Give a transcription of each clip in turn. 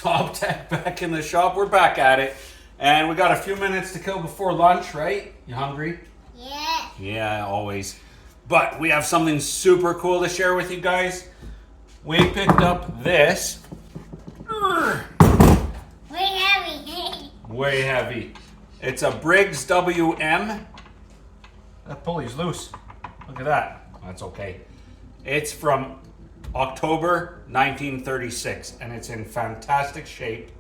Top Tech back in the shop. We're back at it. And we got a few minutes to kill before lunch, right? You hungry? Yeah. Yeah, always. But we have something super cool to share with you guys. We picked up this. Way heavy. Way heavy. It's a Briggs WM. That pulley's loose. Look at that. That's okay. It's from October 1936 and it's in fantastic shape.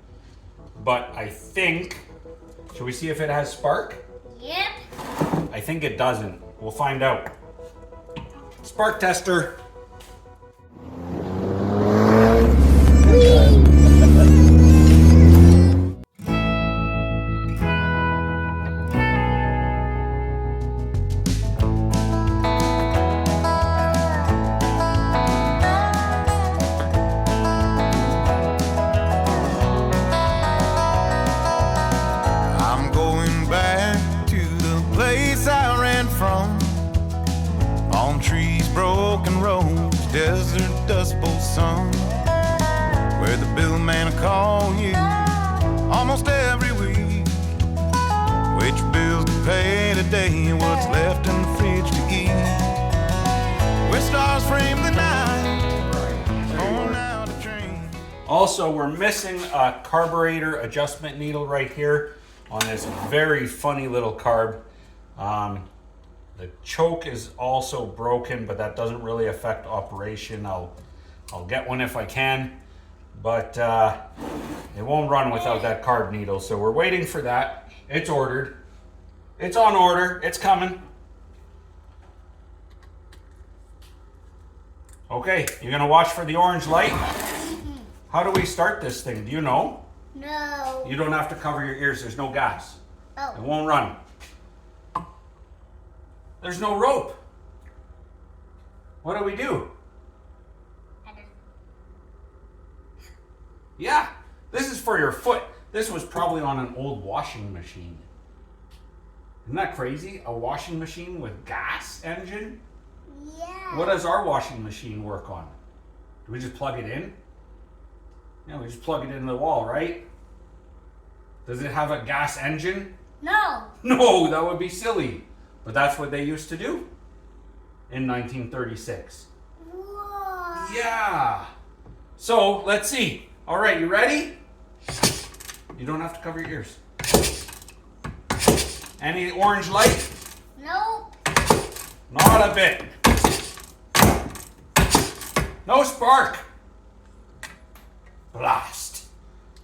But I think, should we see if it has spark? Yep. I think it doesn't. We'll find out. Spark tester. I'm going back to the place I ran from. Palm trees, broken roads, desert dust bowl sun, where the billman will call you almost every week. Which bills to pay today, what's left in the fridge to eat. Where stars frame the night, on out a train. Also, we're missing a carburetor adjustment needle right here on this very funny little carb. The choke is also broken, but that doesn't really affect operation. I'll get one if I can, but it won't run without that carb needle. So we're waiting for that. It's ordered. It's on order. It's coming. Okay, you're gonna watch for the orange light. How do we start this thing? Do you know? No. You don't have to cover your ears. There's no gas. It Oh. won't run. There's no rope. What do we do? Yeah, this is for your foot. This was probably on an old washing machine. Isn't that crazy? A washing machine with gas engine? Yeah. What does our washing machine work on? Do we just plug it in? Yeah, we just plug it into the wall, right? Does it have a gas engine? No. No, that would be silly. But that's what they used to do in 1936. Whoa. Yeah. So, let's see. All right, you ready? You don't have to cover your ears. Any orange light? Nope. Not a bit. No spark. Blast.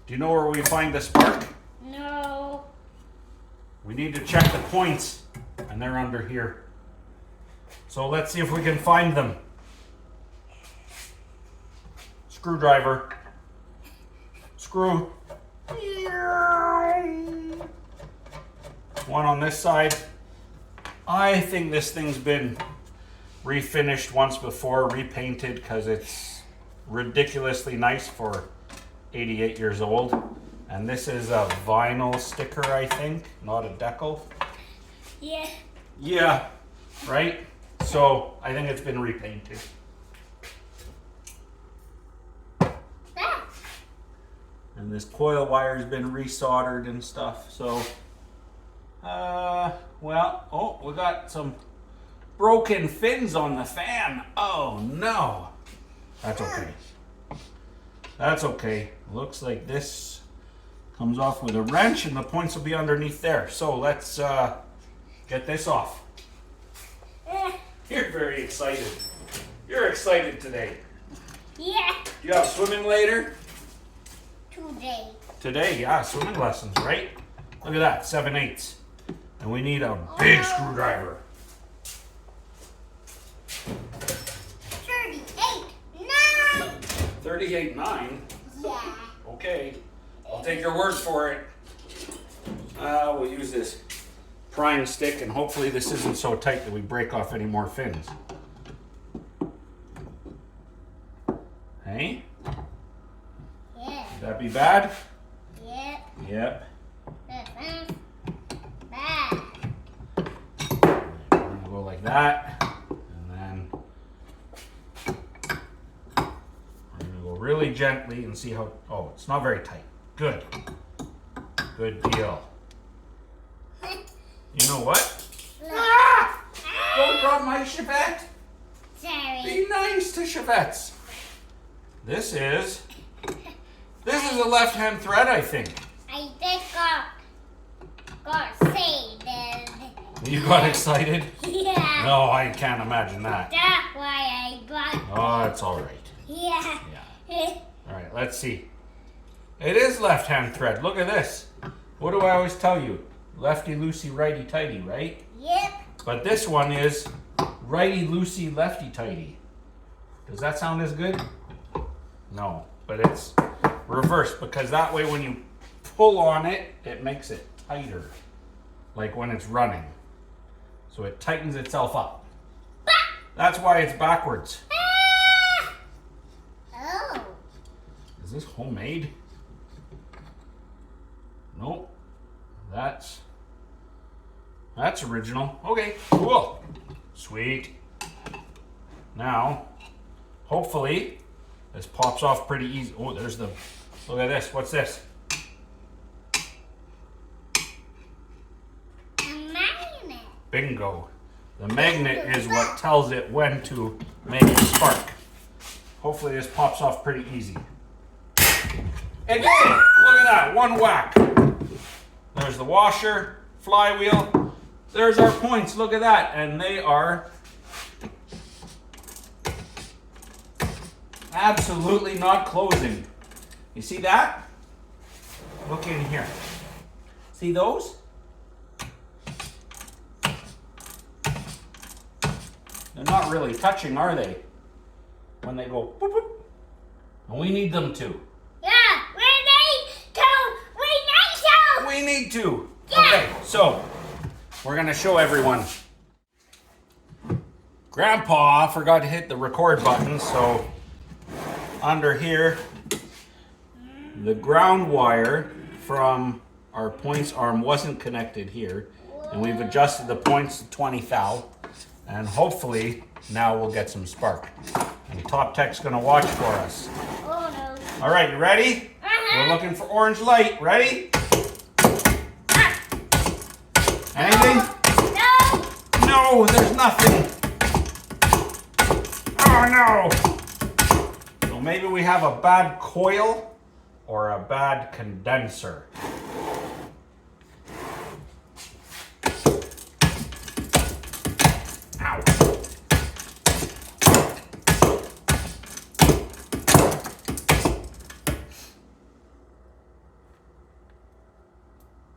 Do you know where we find the spark? No. We need to check the points, and they're under here. So let's see if we can find them. Screwdriver. Screw. One on this side. I think this thing's been refinished once before, repainted, because it's ridiculously nice for 88 years old. And this is a vinyl sticker, I think, not a decal. Yeah. Yeah, right? So I think it's been repainted. Ah. And this coil wire's been resoldered and stuff. So, we got some broken fins on the fan. Oh no. That's okay. That's okay. Looks like this comes off with a wrench and the points will be underneath there. So let's get this off. You're very excited. You're excited today. Yeah. Do you have swimming later? Today. Today, yeah, swimming lessons, right? Look at that, 7/8. And we need a big screwdriver. 38. 38.9? Yeah. Okay, I'll take your word for it. We'll use this prying stick and hopefully this isn't so tight that we break off any more fins. Hey? Yeah. Would that be bad? Yep. Yep. Bad. We're gonna go like that. And then we're gonna go really gently and see how, oh, it's not very tight. Good. Good deal. You know what? Ah! Don't drop my Chevette. Sorry. Be nice to Chevettes. This is a left-hand thread, I think. I just got excited. You got excited? Yeah. No, I can't imagine that. That's why I got. Oh, it's all right. Yeah. Yeah. All right, let's see. It is left-hand thread. Look at this. What do I always tell you? Lefty loosey, righty tighty, right? Yep. But this one is righty loosey, lefty tighty. Does that sound as good? No, but it's reversed because that way when you pull on it, it makes it tighter. Like when it's running. So it tightens itself up. That's why it's backwards. Oh. Is this homemade? Nope. That's original. Okay, cool. Sweet. Now, hopefully, this pops off pretty easy. Oh, there's the, look at this. What's this? A magnet. Bingo. The magnet is what tells it when to make a spark. Hopefully this pops off pretty easy. It did! Look at that, one whack. There's the washer, flywheel. There's our points, look at that. And they are absolutely not closing. You see that? Look in here. See those? They're not really touching, are they? When they go boop, boop. And we need them to. Yeah, we need to. We need to. Yeah. Okay, so we're gonna show everyone. Grandpa forgot to hit the record button, so under here, the ground wire from our points arm wasn't connected here, and we've adjusted the points to 20 thou, and hopefully now we'll get some spark. And Top Tech's gonna watch for us. Oh no. All right, you ready? We're looking for orange light. Ready? Anything? No. No, there's nothing. Oh no. So maybe we have a bad coil or a bad condenser. Ow.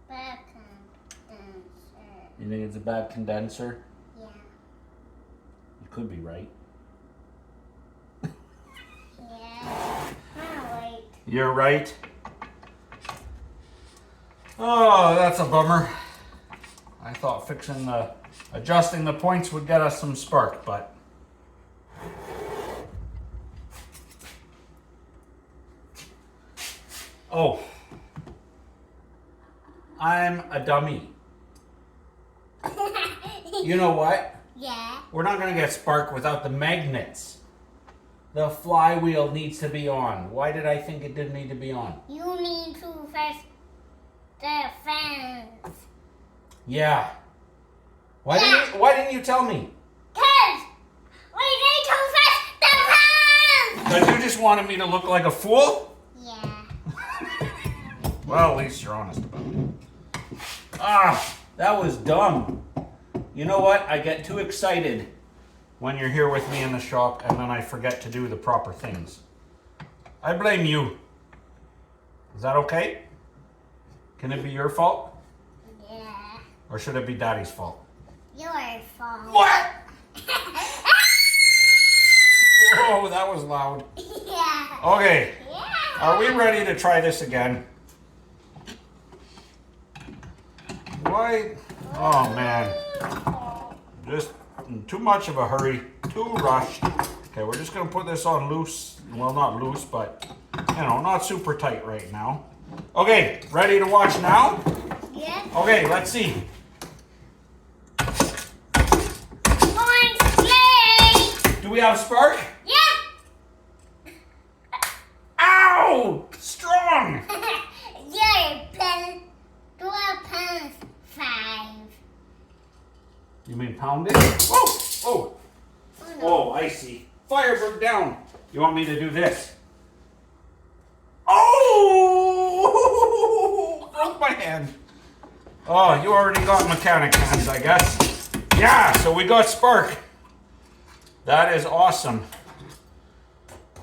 Back condenser. You think it's a bad condenser? Yeah. You could be right. Yeah. Wait. You're right. Oh, that's a bummer. I thought adjusting the points would get us some spark, but oh, I'm a dummy. You know what? Yeah. We're not gonna get spark without the magnets. The flywheel needs to be on. Why did I think it didn't need to be on? You need to fix the fence. Yeah. Why didn't you tell me? Cause we need to fix the fence. Because you just wanted me to look like a fool? Yeah. Well, at least you're honest about it. Ah, that was dumb. You know what? I get too excited when you're here with me in the shop and then I forget to do the proper things. I blame you. Is that okay? Can it be your fault? Yeah. Or should it be Daddy's fault? Your fault. What? Oh, that was loud. Yeah. Okay, Yeah. are we ready to try this again? Why? Oh man. Just in too much of a hurry, too rushed. Okay, we're just gonna put this on loose. Well, not loose, but you know, not super tight right now. Okay, ready to watch now? Yeah. Okay, let's see. Orange light. Do we have spark? Yeah. down. You want me to do this? Oh! Broke my hand. Oh, you already got mechanic hands, I guess. Yeah, so we got spark. That is awesome.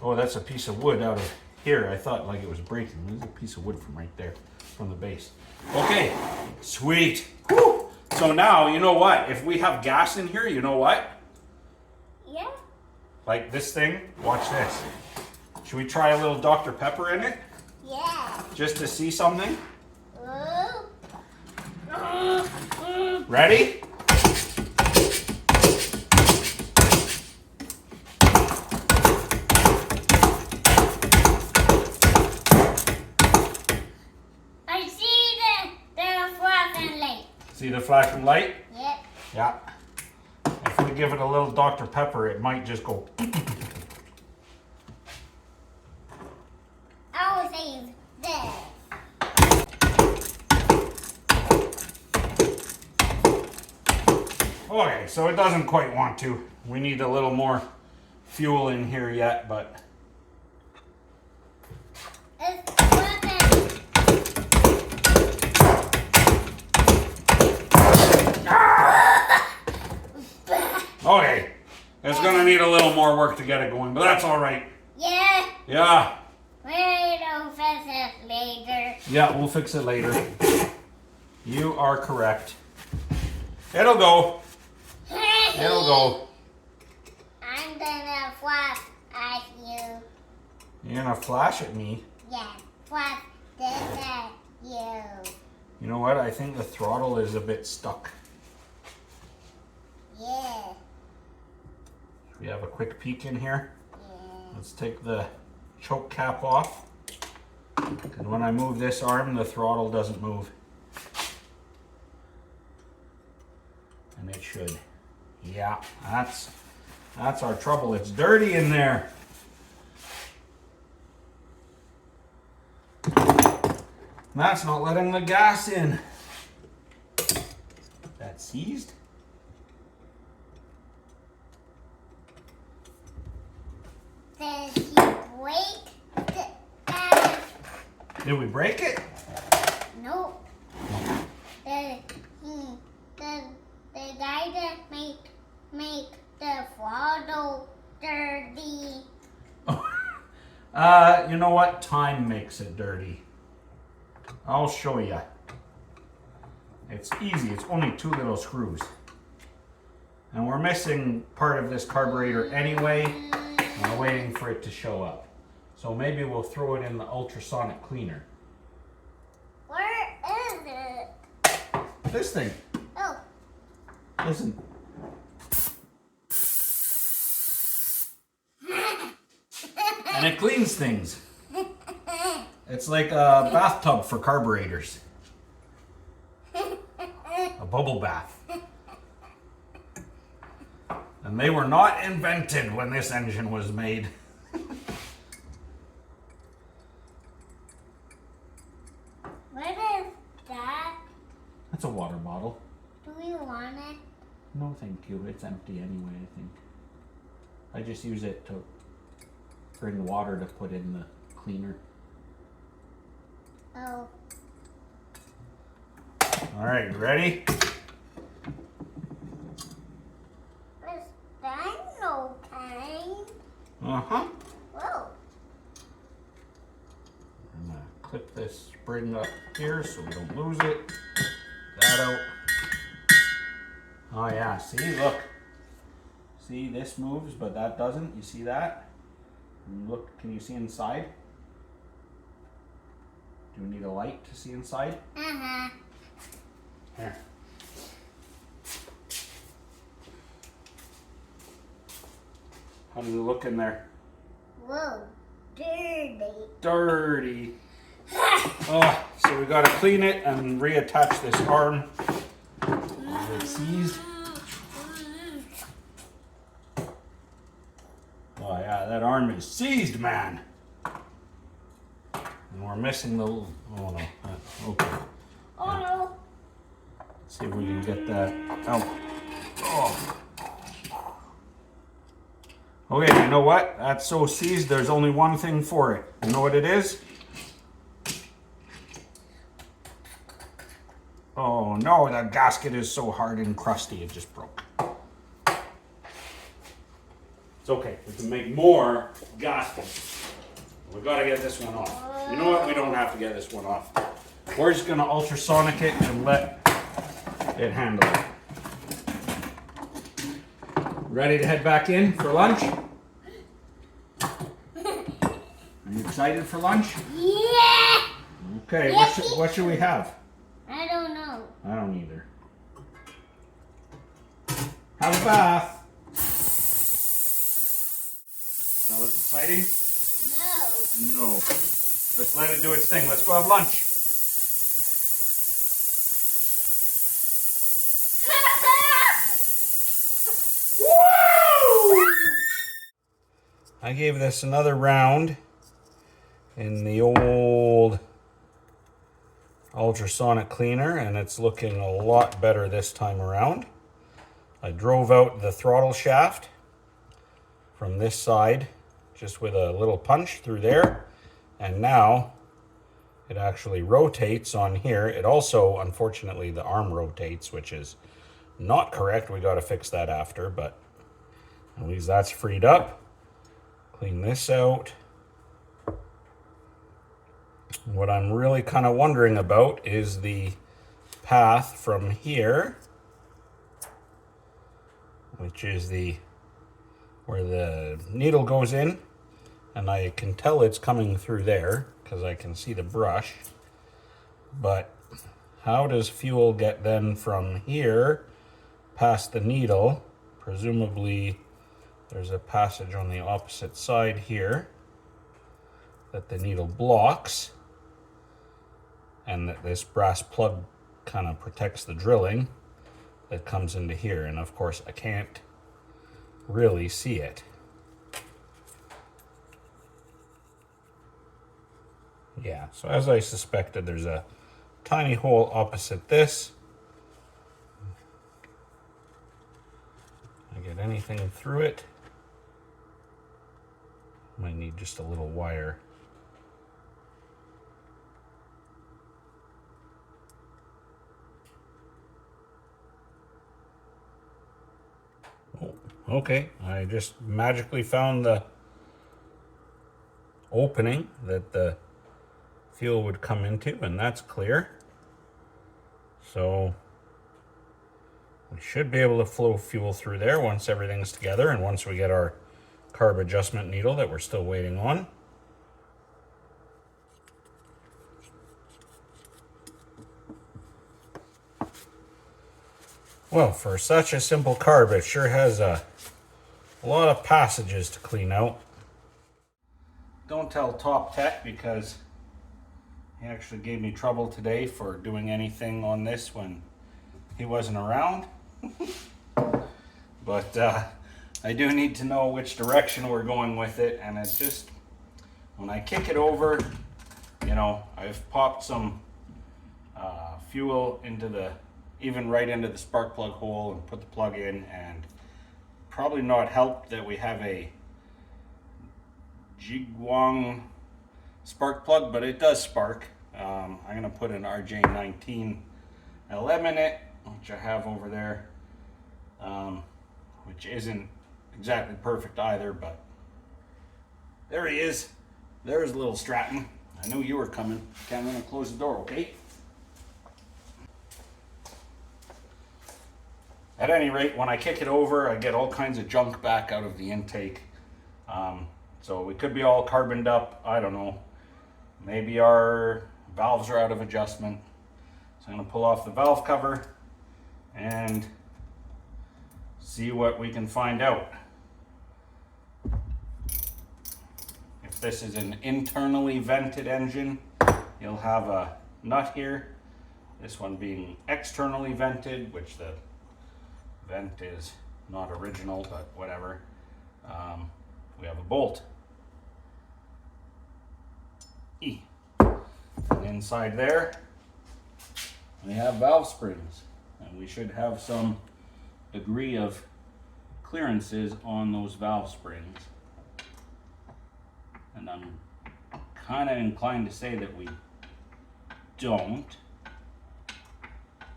Oh, that's a piece of wood out of here. I thought like it was breaking. There's a piece of wood from right there, from the base. Okay, sweet. Whew. So now, you know what? If we have gas in here, you know what? Yeah. Like this thing, watch this. Should we try a little Dr. Pepper in it? Yeah. Just to see something? Ooh. Ready? I see the flashing light. See the flashing light? Yep. Yeah. If we give it a little Dr. Pepper, it might just go. I'll save this. Okay, so it doesn't quite want to. We need a little more fuel in here yet, but It's flashing. okay. It's gonna need a little more work to get it going, but that's all right. Yeah. Yeah. We'll fix it later. Yeah, we'll fix it later. You are correct. It'll go. It'll go. I'm gonna flash at you. You're gonna flash at me. Yeah, flash this at you. You know what? I think the throttle is a bit stuck. Yeah. We have a quick peek in here. Yeah. Let's take the choke cap off. And when I move this arm, the throttle doesn't move. And it should. Yeah, that's our trouble. It's dirty in there. That's not letting the gas in. That's seized. Did you break the gas? Did we break it? No. The guy that make the throttle dirty. You know what? Time makes it dirty. I'll show you. It's easy. It's only 2 little screws. And we're missing part of this carburetor anyway. And we're waiting for it to show up. So maybe we'll throw it in the ultrasonic cleaner. Where is it? This thing. Oh. Listen. And it cleans things. It's like a bathtub for carburetors. A bubble bath. And they were not invented when this engine was made. What is that? That's a water bottle. Do you want it? No, thank you. It's empty anyway, I think. I just use it to bring water to put in the cleaner. Oh. All right, you ready? Is that okay? Uh-huh. Whoa. I'm gonna clip this spring up here so we don't lose it. That out. Oh yeah, see, look. See, this moves, but that doesn't. You see that? And look, can you see inside? Do we need a light to see inside? Uh-huh. Here. How does it look in there? Whoa. Dirty. Dirty. Oh, so we gotta clean it and reattach this arm. Is it seized? Oh yeah, that arm is seized, man. And we're missing the. Oh no. Okay. Oh no. Let's see if we can get that out. Oh. Okay, you know what? That's so seized, there's only one thing for it. You know what it is? Oh no, that gasket is so hard and crusty, it just broke. It's okay, we can make more gaskets. We gotta get this one off. You know what? We don't have to get this one off. We're just gonna ultrasonic it and let it handle it. Ready to head back in for lunch? Are you excited for lunch? Yeah! Okay, what should we have? I don't know. I don't either. Have a bath. That look exciting? No. No. Let's let it do its thing. Let's go have lunch. I gave this another round in the old ultrasonic cleaner, and it's looking a lot better this time around. I drove out the throttle shaft from this side just with a little punch through there, and now it actually rotates on here. It also, unfortunately, the arm rotates, which is not correct. We got to fix that after, but at least that's freed up. Clean this out. What I'm really kind of wondering about is the path from here, which is where the needle goes in, and I can tell it's coming through there because I can see the brush. But how does fuel get then from here past the needle? Presumably there's a passage on the opposite side here that the needle blocks, and that this brass plug kind of protects the drilling that comes into here. And of course I can't really see it. Yeah, so as I suspected, there's a tiny hole opposite this. I get anything through it? Might need just a little wire. Oh, okay, I just magically found the opening that the fuel would come into, and that's clear. So we should be able to flow fuel through there once everything's together, and once we get our carb adjustment needle that we're still waiting on. Well, for such a simple carb, it sure has a lot of passages to clean out. Don't tell Top Tech, because he actually gave me trouble today for doing anything on this when he wasn't around. But I do need to know which direction we're going with it, and it's just, when I kick it over, you know, I've popped some fuel into even right into the spark plug hole and put the plug in, and probably not helped that we have a Jigwang spark plug, but it does spark. I'm going to put an RJ19 LM in it, which I have over there, which isn't exactly perfect either, but there he is. There's little Stratton. I knew you were coming. Okay, I'm going to close the door, okay? At any rate, when I kick it over, I get all kinds of junk back out of the intake. So we could be all carboned up. I don't know. Maybe our valves are out of adjustment. So I'm going to pull off the valve cover and see what we can find out. If this is an internally vented engine, you'll have a nut here. This one being externally vented, which the vent is not original, but whatever. We have a bolt. E. And inside there, we have valve springs, and we should have some degree of clearances on those valve springs. And I'm kind of inclined to say that we don't.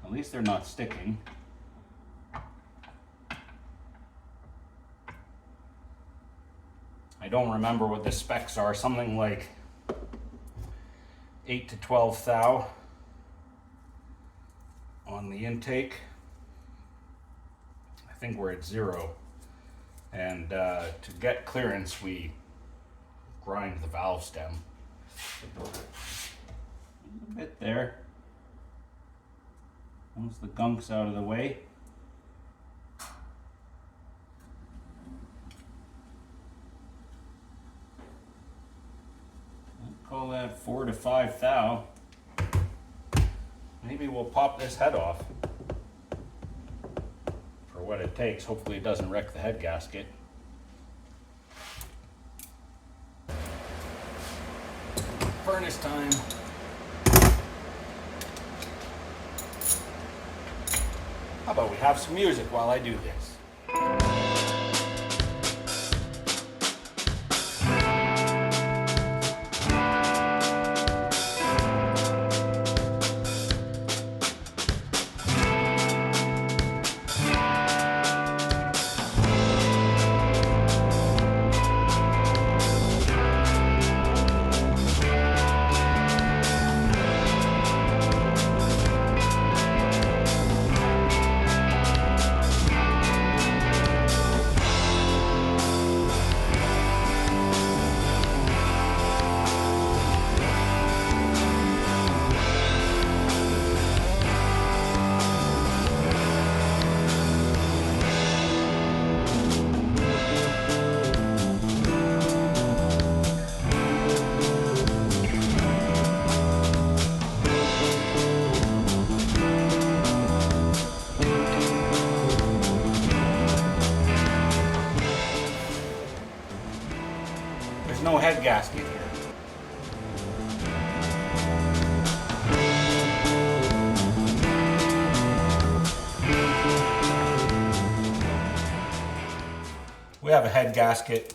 At least they're not sticking. I don't remember what the specs are, something like 8 to 12 thou on the intake. I think we're at 0. And to get clearance, we grind the valve stem. A bit there. Once the gunk's out of the way. I'd call that 4 to 5 thou. Maybe we'll pop this head off for what it takes. Hopefully it doesn't wreck the head gasket. Furnace time. How about we have some music while I do this? No head gasket here. We have a head gasket,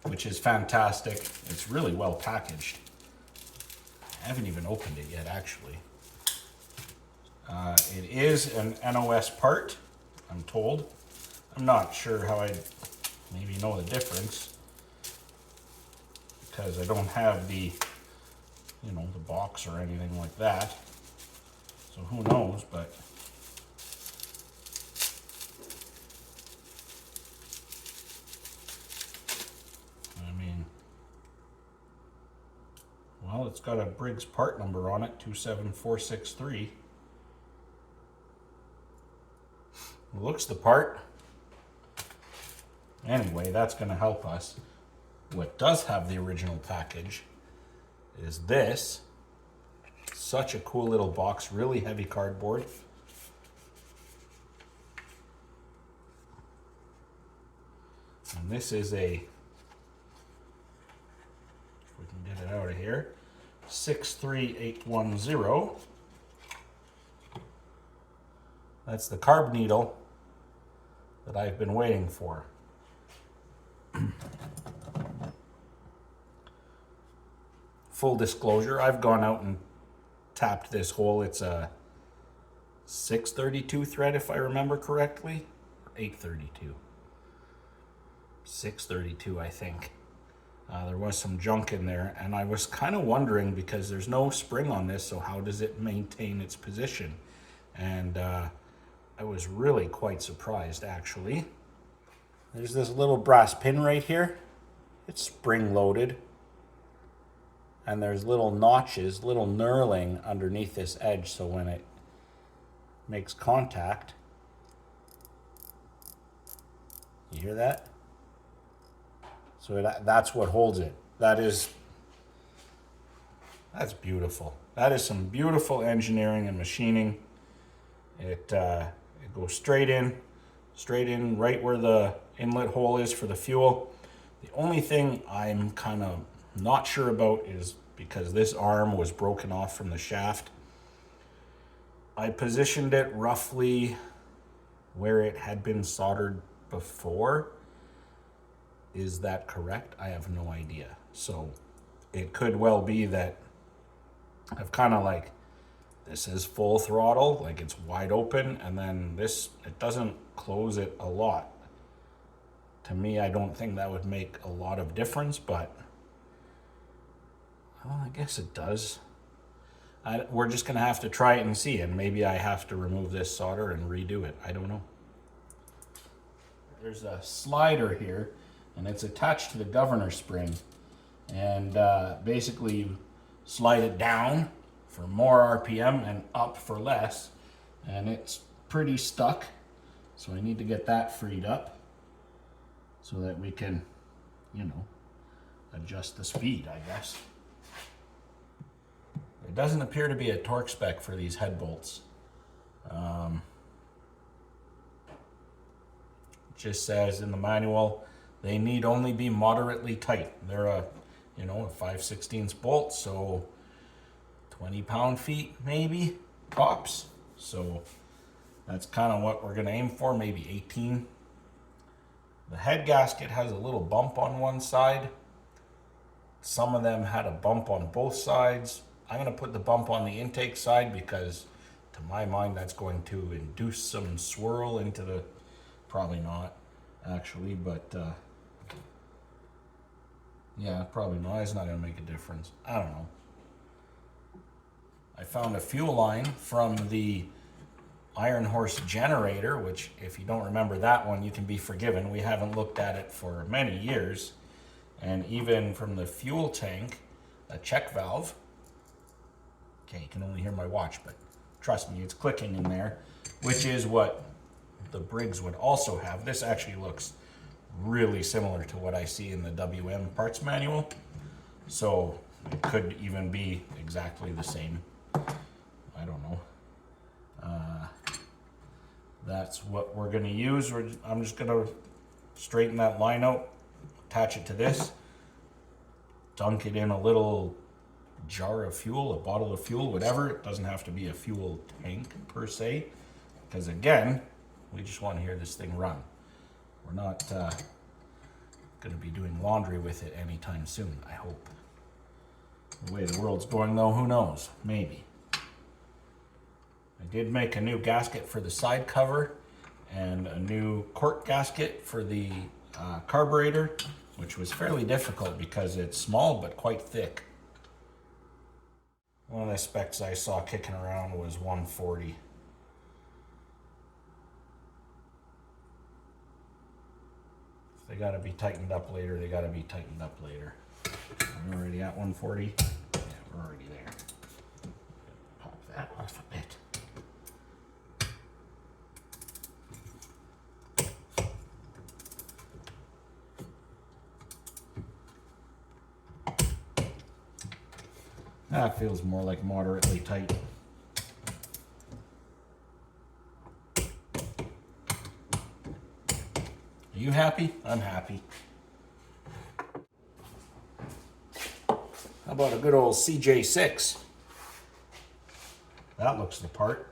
which is fantastic. It's really well packaged. I haven't even opened it yet, actually. It is an NOS part, I'm told. I'm not sure how I'd maybe know the difference, because I don't have the, the box or anything like that. So who knows, but I mean, well, it's got a Briggs part number on it, 27463. It looks the part. Anyway, that's going to help us. What does have the original package is this. Such a cool little box, really heavy cardboard. And this is a, if we can get it out of here, 63810. That's the carb needle that I've been waiting for. Full disclosure, I've gone out and tapped this hole. It's a 632 thread, if I remember correctly, or 832. 632, I think. There was some junk in there, and I was kind of wondering, because there's no spring on this, so how does it maintain its position? And I was really quite surprised, actually. There's this little brass pin right here. It's spring-loaded. And there's little notches, little knurling underneath this edge, so when it makes contact, you hear that? So that's what holds it. That's beautiful. That is some beautiful engineering and machining. It goes straight in right where the inlet hole is for the fuel. The only thing I'm kind of not sure about is, because this arm was broken off from the shaft, I positioned it roughly where it had been soldered before. Is that correct? I have no idea. So it could well be that I've kind of like, this is full throttle, like it's wide open, and then this, it doesn't close it a lot. To me, I don't think that would make a lot of difference, but well, I guess it does. We're just gonna have to try it and see, and maybe I have to remove this solder and redo it. I don't know. There's a slider here, and it's attached to the governor spring, and basically you slide it down for more RPM and up for less, and it's pretty stuck, so I need to get that freed up so that we can, you know, adjust the speed, I guess. It doesn't appear to be a torque spec for these head bolts. It just says in the manual they need only be moderately tight. They're a, you know, a 5/16 bolt, so 20 pound-feet maybe tops. So that's kind of what we're gonna aim for, maybe 18. The head gasket has a little bump on one side. Some of them had a bump on both sides. I'm gonna put the bump on the intake side because to my mind that's going to induce some swirl into the, probably not actually, but yeah, probably not. It's not gonna make a difference. I don't know. I found a fuel line from the Iron Horse generator, which if you don't remember that one, you can be forgiven. We haven't looked at it for many years. And even from the fuel tank, a check valve. Okay, you can only hear my watch, but trust me, it's clicking in there, which is what the Briggs would also have. This actually looks really similar to what I see in the WM parts manual. So it could even be exactly the same. I don't know. That's what we're gonna use. I'm just gonna straighten that line out, attach it to this, dunk it in a little jar of fuel, a bottle of fuel, whatever. It doesn't have to be a fuel tank per se, because again, we just want to hear this thing run. We're not gonna be doing laundry with it anytime soon, I hope. The way the world's going though, who knows? Maybe. I did make a new gasket for the side cover and a new cork gasket for the carburetor, which was fairly difficult because it's small but quite thick. One of the specs I saw kicking around was 140. If they gotta be tightened up later, they gotta be tightened up later. We're already at 140. Yeah, we're already there. Pop that off a bit. That feels more like moderately tight. Are you happy? I'm happy. How about a good old CJ6? That looks the part.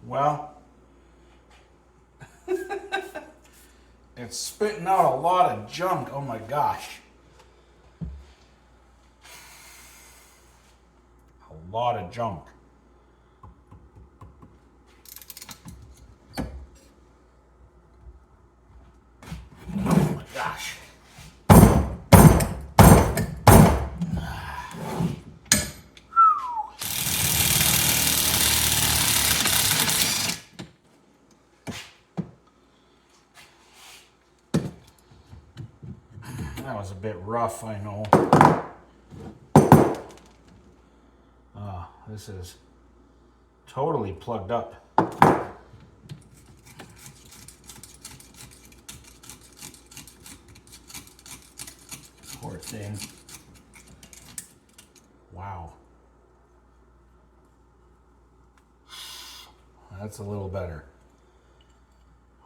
Well, it's spitting out a lot of junk. Oh my gosh. A lot of junk. Oh my gosh. That was a bit rough, I know. This is totally plugged up. Poor thing. Wow. That's a little better.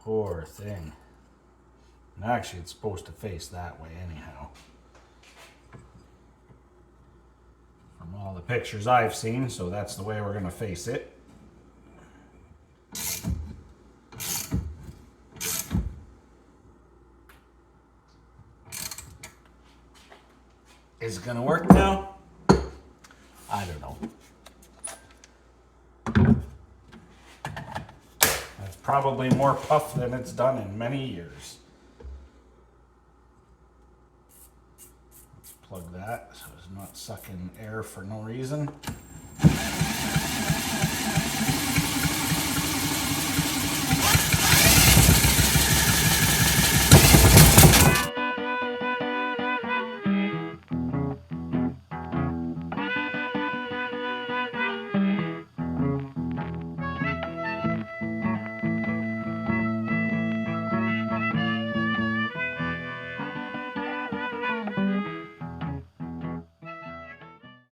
Poor thing. And actually, it's supposed to face that way anyhow. From all the pictures I've seen, so that's the way we're going to face it. Is it going to work now? I don't know. That's probably more puff than it's done in many years. Let's plug that so it's not sucking air for no reason.